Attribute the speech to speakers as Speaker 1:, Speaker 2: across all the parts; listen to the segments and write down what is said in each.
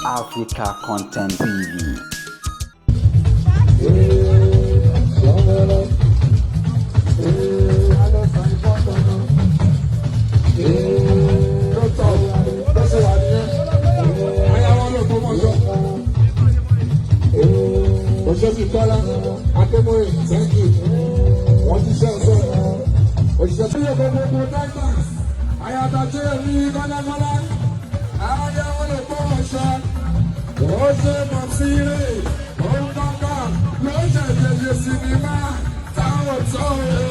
Speaker 1: Africa Content TV.
Speaker 2: Thank you. What you say, sir? What you say? I have a journey, I am a portion. What's up, I'm seeing? Oh, God, no, you see me, man. I'm sorry,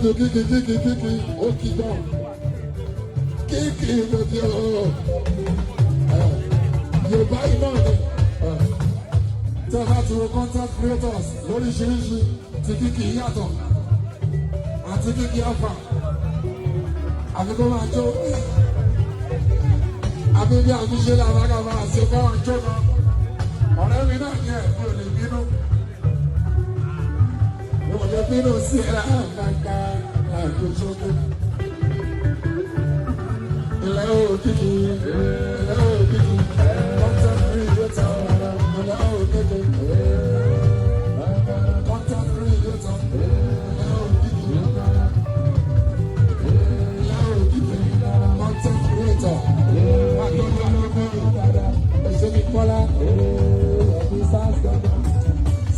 Speaker 2: to kiki, okay, down. Kiki, you buy money. Tell her to contact creators. Lori Shirishi, Tikiki Yato, and Tikiki Alpha. I'm going to joke. I'm going to share a vagabond, so go and joke. Or every night, yeah, you'll leave, you know. bínú sí ẹ̀rọ àkàkà àkójọ́gbó. Ilẹ̀ òkìkí, ilẹ̀ òkìkí, content creator, ilẹ̀ òkìkí, content creator, ilẹ̀ òkìkí, ilẹ̀ òkìkí, content creator. Agbọ́dọ̀ lọ́gbọ́n dada, òṣèlú kọ́lá,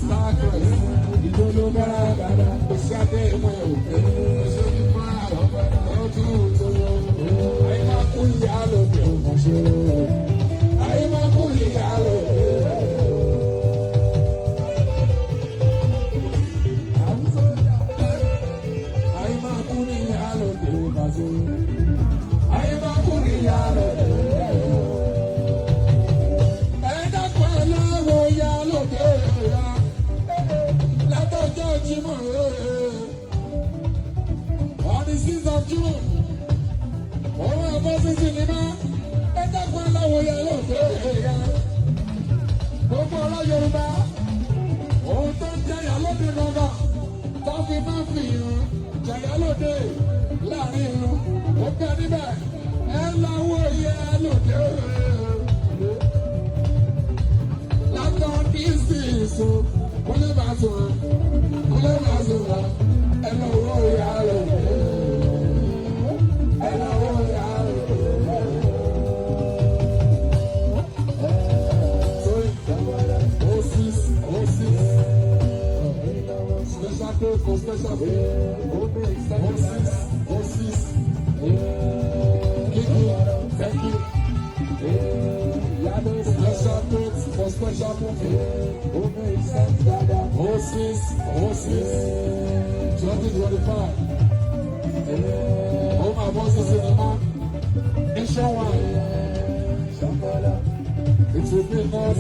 Speaker 2: Starcross, ìdóló bára dada, òṣìṣẹ́ ìmọ̀ òkè, òṣèlú kọ́lá, ọdún tó lọ. Ayé máa kú ìyá lóde òmùṣe, ayé máa kú ìyá lóde. Ayé máa kú ní ìyá lóde òmùṣe, ayé máa kú ní ìyá lóde. On the 6th of June, ọwọ́ àbọ̀sí sinimá ẹ̀dá kan láwọ̀ yẹ lóde ẹ̀yà. Gbogbo ọ̀rọ̀ Yorùbá, ohun tó ń jẹyà lóde gangan, tó fi máa fi hàn jẹyà lóde láàrin ìlú. Ó bẹ níbẹ̀, ẹ láwọ̀ yẹ lóde. Látọ̀ ní ìsìnkú, wọ́n lè bá tó hàn. Special Horses 2025. Oh my bosses in the man. Nation one. It will be no